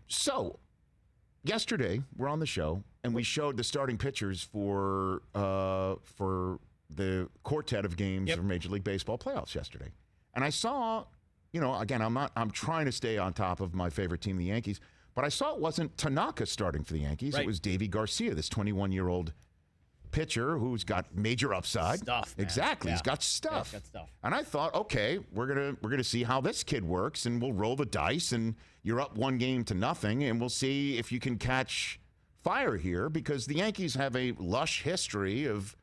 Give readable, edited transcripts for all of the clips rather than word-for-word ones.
So, yesterday we're on the show and we showed the starting pitchers for the quartet of games of Major League Baseball playoffs yesterday, and I saw, again, I'm trying to stay on top of my favorite team, the Yankees, but I saw it wasn't Tanaka starting for the Yankees. Right. It was Davy Garcia, this 21-year-old pitcher who's got major upside. Stuff, man. Exactly. Yeah. He's got stuff. Yeah, he's got stuff. And I thought, okay, we're gonna see how this kid works, and we'll roll the dice, and you're up 1-0, and we'll see if you can catch fire here, because the Yankees have a lush history of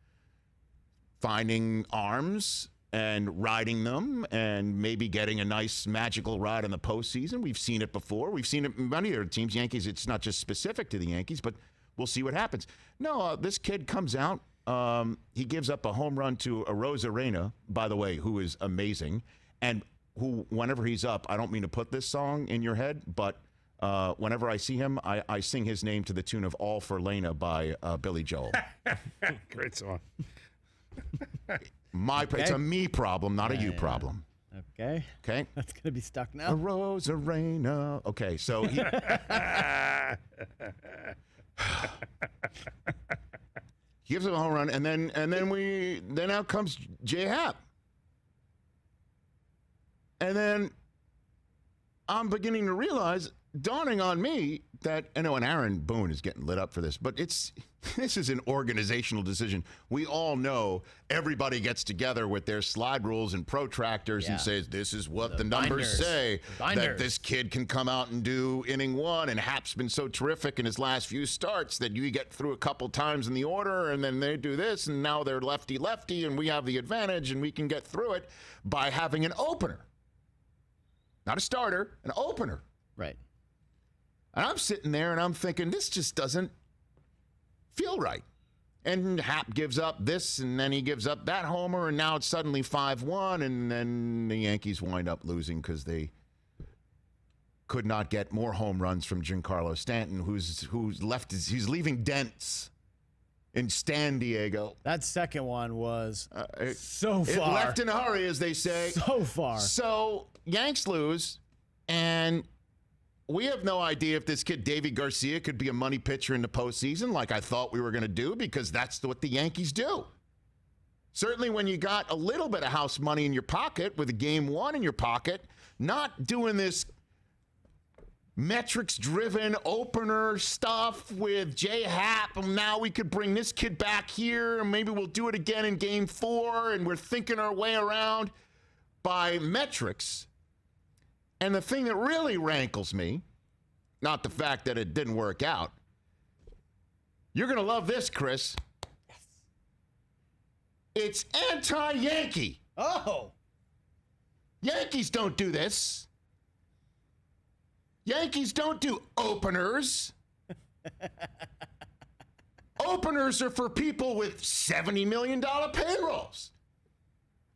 finding arms and riding them and maybe getting a nice magical ride in the postseason. We've seen it before. We've seen it in many other teams. Yankees, it's not just specific to the Yankees, but we'll see what happens. No, this kid comes out. He gives up a home run to Arozarena, by the way, who is amazing. And who, whenever he's up, I don't mean to put this song in your head, but whenever I see him, I sing his name to the tune of All for Lena by Billy Joel. Great song. It's a me problem, not a you problem. Okay. That's going to be stuck now. Arozarena. Okay, so he... He gives him a home run, and then out comes J Happ. And then I'm beginning to realize, dawning on me, that and Aaron Boone is getting lit up for this, but this is an organizational decision. We all know everybody gets together with their slide rules and protractors and says, this is what the numbers say, that this kid can come out and do inning one, and Happ's been so terrific in his last few starts that you get through a couple times in the order, and then they do this, and now they're lefty-lefty, and we have the advantage, and we can get through it by having an opener. Not a starter, an opener. Right. And I'm sitting there and I'm thinking, this just doesn't feel right. And Happ gives up this, and then he gives up that homer, and now it's suddenly 5-1, and then the Yankees wind up losing because they could not get more home runs from Giancarlo Stanton, who's he's leaving dents in San Diego. That second one was so far. It left in a hurry, as they say. So far. So Yanks lose, and we have no idea if this kid, Davy Garcia, could be a money pitcher in the postseason like I thought we were going to do, because that's what the Yankees do. Certainly when you got a little bit of house money in your pocket with a game one in your pocket, not doing this metrics-driven opener stuff with J Happ, and now we could bring this kid back here, and maybe we'll do it again in game 4, and we're thinking our way around by metrics. And the thing that really rankles me, not the fact that it didn't work out, you're going to love this, Chris. Yes. It's anti-Yankee. Oh. Yankees don't do this. Yankees don't do openers. Openers are for people with $70 million payrolls.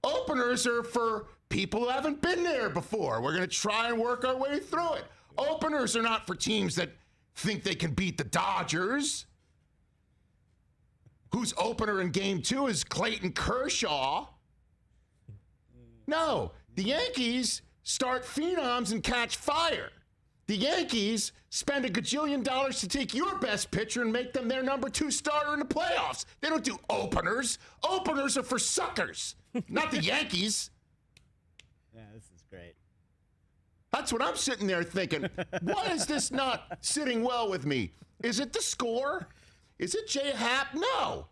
Openers are for people who haven't been there before. We're going to try and work our way through it. Openers are not for teams that think they can beat the Dodgers, whose opener in game 2 is Clayton Kershaw. No, the Yankees start phenoms and catch fire. The Yankees spend $1 gajillion to take your best pitcher and make them their number 2 starter in the playoffs. They don't do openers. Openers are for suckers, not the Yankees. Yeah, this is great. That's what I'm sitting there thinking. Why is this not sitting well with me? Is it the score? Is it J Happ? No.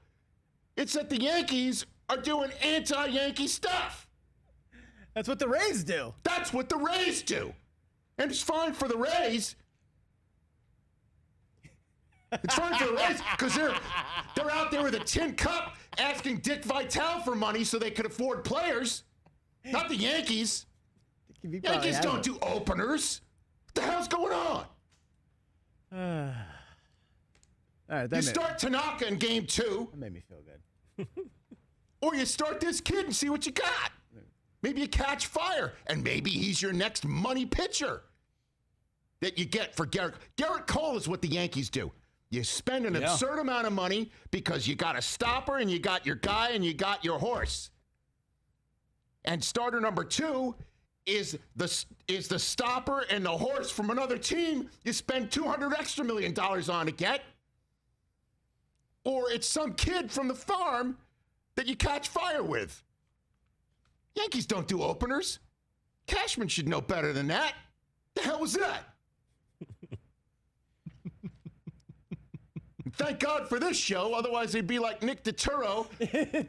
It's that the Yankees are doing anti-Yankee stuff. That's what the Rays do. That's what the Rays do. And it's fine for the Rays. It's fine for the Rays because they're out there with a tin cup asking Dick Vitale for money so they could afford players. Not the Yankees. Yankees don't do openers. What the hell's going on? All right, you start Tanaka in game 2. That made me feel good. Or you start this kid and see what you got. Maybe you catch fire, and maybe he's your next money pitcher that you get for Garrett. Garrett Cole is what the Yankees do. You spend an absurd amount of money because you got a stopper, and you got your guy, and you got your horse. And starter number 2 is the stopper and the horse from another team you spend $200 extra million on to get, or it's some kid from the farm that you catch fire with. Yankees don't do openers. Cashman should know better than that. The hell was that? Thank God for this show, otherwise they'd be like Nick Turturro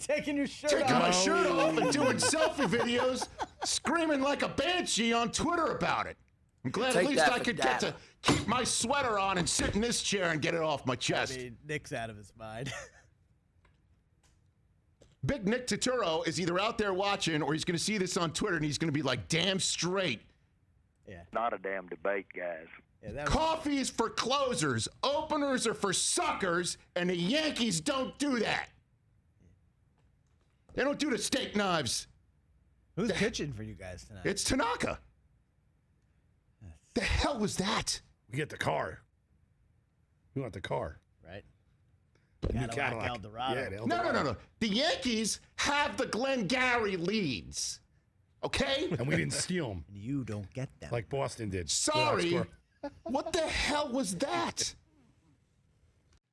Taking your shirt taking off. my shirt off and doing selfie videos, screaming like a banshee on Twitter about it. I'm glad Take at least that I for could data. get to keep my sweater on and sit in this chair and get it off my I chest. mean, Nick's out of his mind. Big Nick Turturro is either out there watching or he's going to see this on Twitter and he's going to be like, damn straight. Yeah. Not a damn debate, guys. Yeah, that was, Coffee is for closers. Openers are for suckers, and the Yankees don't do that. They don't do the steak knives. who's pitching for you guys tonight? It's Tanaka. The hell was that? We get the car. We want the car. right. New Cadillac Cadillac. Eldorado. Yeah, the No. Eldorado. The Yankees have the Glengarry leads. Okay? And we didn't steal them And you don't get them. like Boston did. Sorry. Without What the hell was that?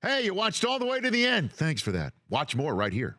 Hey, you watched all the way to the end. Thanks for that. Watch more right here.